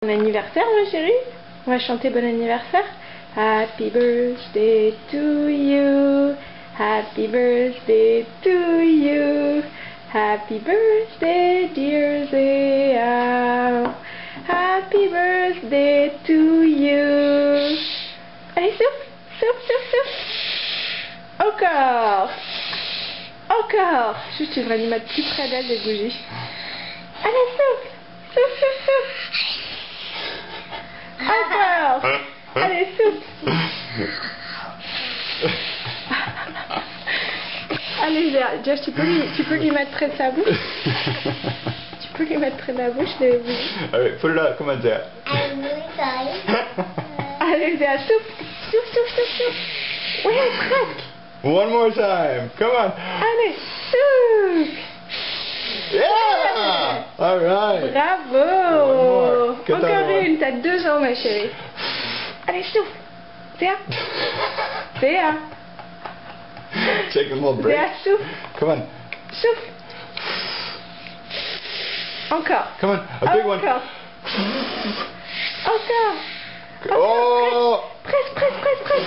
Bon anniversaire, ma chérie. On va chanter bon anniversaire. Happy birthday to you. Happy birthday to you. Happy birthday, dear Zéa. Happy birthday to you. Allez, souffle, souffle, souffle, souffle. Encore. Encore. Juste, tu devrais lui mettre plus près d'elle des bougies. Allez, souffle, souffle, souffle, souffle. Encore. Allez, souffle. Allez, Josh, tu peux lui mettre près de sa bouche. Tu peux lui mettre près de la bouche les bougies. Allez, put it out. Come on, Zéa. Allez, Zéa, souffle. Souffle, souffle, souffle, souffle. Oui, presque. One more time. Come on. Allez, souffle. Yeah! All right. Bravo. Encore une. T'as 2 ans, ma chérie. Allez, souffle. Zéa. Zéa. Take a little break. Zéa, souffle. Come on. Souffle. Encore. Come on. A big one. Encore. Encore. Oh! Presque, presque, presque, presque.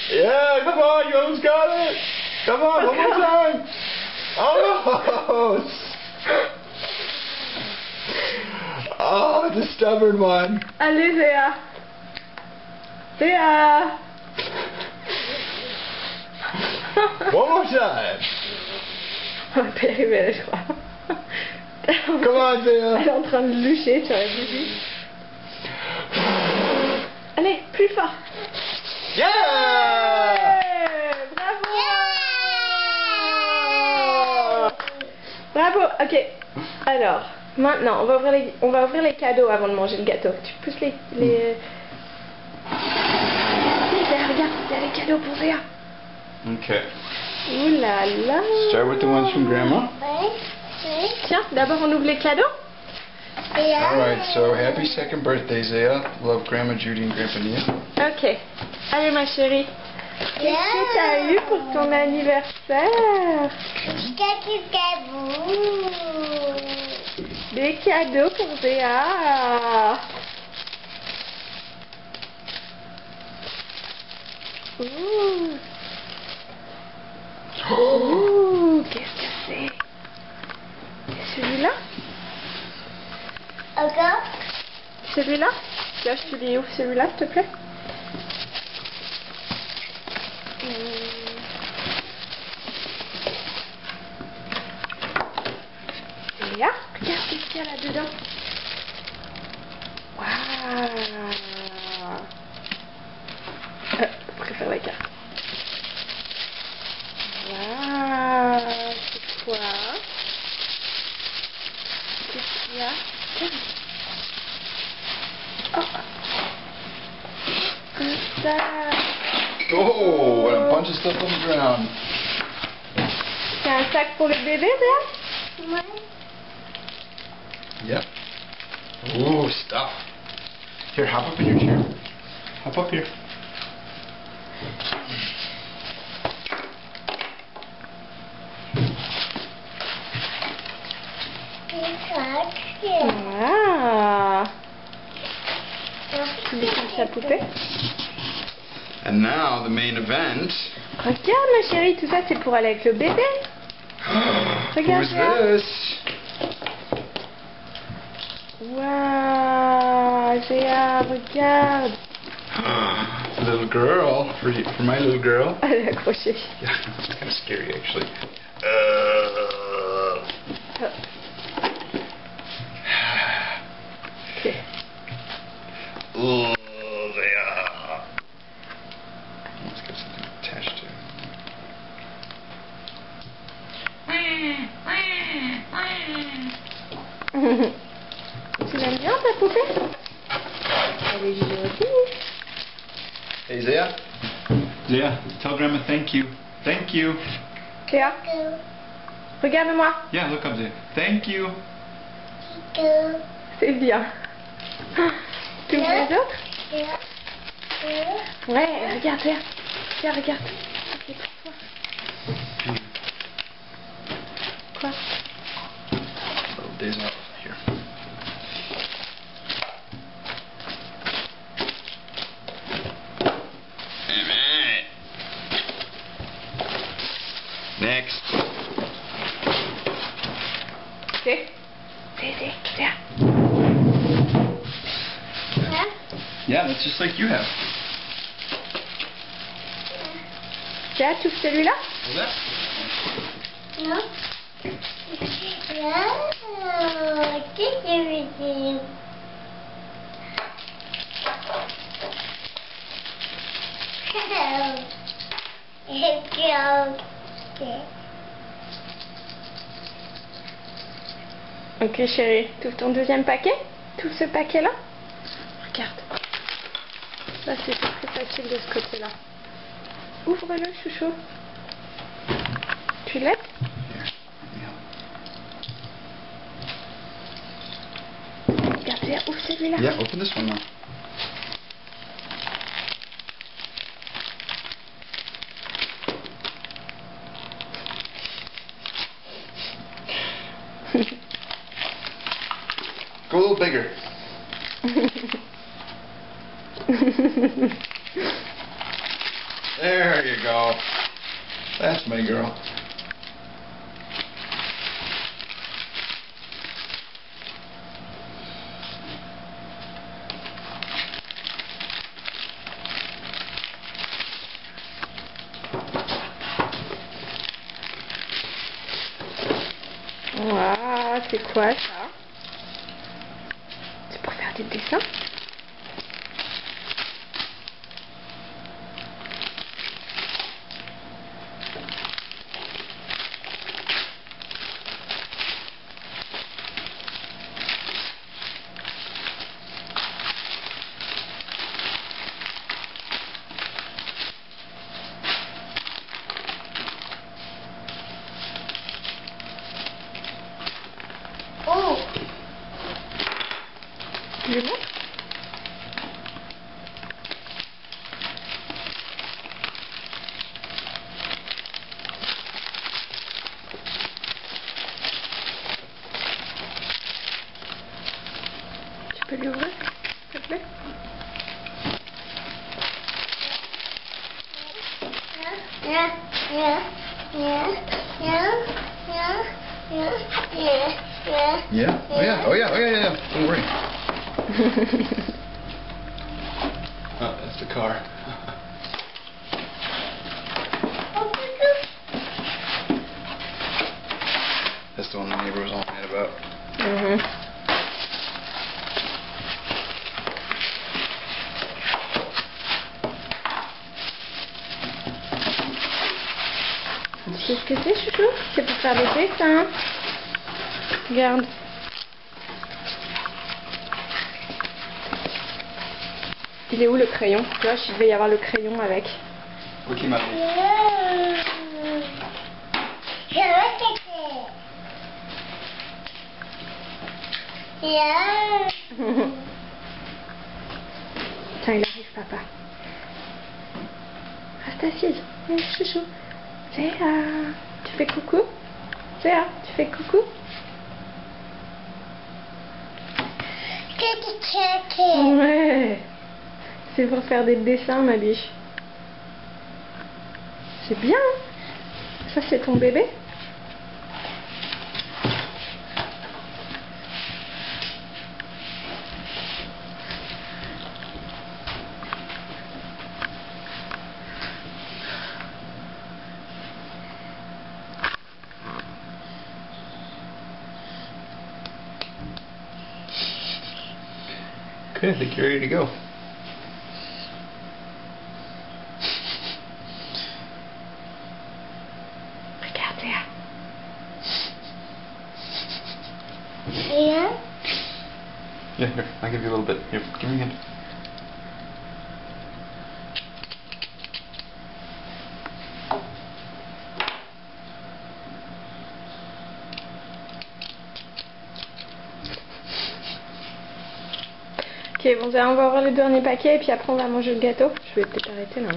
Yeah, come on, you almost got it. Come on, one more time. Almost. Oh, the stubborn one. Allez, Zéa. Zéa. One more time. On va pas y arriver là, je crois. Come on, Zéa. Elle est en train de lucher sur la bougie. Allez, plus fort. Yeah! Bravo! Bravo, ok. Alors, maintenant, on va ouvrir les cadeaux avant de manger le gâteau. Tu pousses les... Regarde, il y a les cadeaux pour Zéa. Okay. Ouh là là. Start with the ones from Grandma. Tiens, d'abord on ouvre les cadeaux. All right, so happy second birthday, Zéa. Love Grandma Judy and Grandpa Nia. Ok. Allez, ma chérie. Qu'est-ce que t'as eu pour ton anniversaire? Des cadeaux pour Zéa. Ouh. Ouh, qu'est-ce que c'est? C'est celui-là? Encore? Celui-là? Josh, tu lui ouvres celui-là, s'il te plaît? Léa, regarde ce qu'il y a là-dedans. Waouh! Je préfère la carte. Waouh! C'est quoi? Qu'est-ce qu'il y a? Oh! Un sac! Oh, and a bunch of stuff on the ground. C'est un sac pour le bébé, Léa? Ouais. Yep. Ooh, stuff. Here, hop up in your chair. Hop up here. Ah! Tu dessines sa poupée? And now the main event. Regarde, ma chérie, tout ça c'est pour aller avec le bébé. Regarde, Who's Zéa. this? Waouh, Zéa, regarde. Little girl. For my little girl. Elle est accrochée. Yeah, it's kind of scary actually. Ok. Oh, Zéa. Let's get something attached to. Tu l'aimes bien ta poupée? Elle est jolie. Hey, Zéa. Zéa, tell Grandma thank you. Thank you. Léa, regarde-moi. Yeah, look up, Zéa. Thank you. C'est bien. Tu veux les autres? Ouais, regarde, Léa. Léa, regarde. C'est pour toi. Quoi? birthdays out here. Alright. Next. See? Yeah. Yeah, that's just like you have. Tiens, tu ouvres celui-là? Non. Non. Qu'est-ce que tu veux dire? Ok chérie, tu ouvres ton deuxième paquet? Tu ouvres ce paquet-là? Regarde. Ça c'est plus facile de ce côté-là. Ouvre-le chouchou. Tu l'aides? Regarde, viens, ouvre celui-là. Yeah, open this one now. Go a little bigger. There you go. That's my girl. Waouh, c'est quoi ça? C'est pour faire des dessins? Oh. Tu lui montres? Tu peux lui ouvrir, s'il te plaît? Yeah. Yeah? Oh yeah, oh yeah, oh yeah, yeah. Don't worry. Oh, that's the car. That's the one the neighbor was all mad about. Tu sais ce que c'est, chouchou? C'est pour faire des dessins. Regarde. Il est où le crayon? Tu vois, il devait y avoir le crayon avec. What came out of it? Tiens, il arrive, papa. Reste assise. Oui, chouchou. Zéa, tu fais coucou? Zéa, tu fais coucou? Ouais. C'est pour faire des dessins, ma biche. C'est bien. Ça, c'est ton bébé? Okay, I think you're ready to go. Regarde, Zéa. Yeah. Yeah, here, I'll give you a little bit. Here, give me a hand. Ok, bon, Zéa, on va ouvrir le dernier paquet et puis après on va manger le gâteau. Je vais peut-être arrêter là.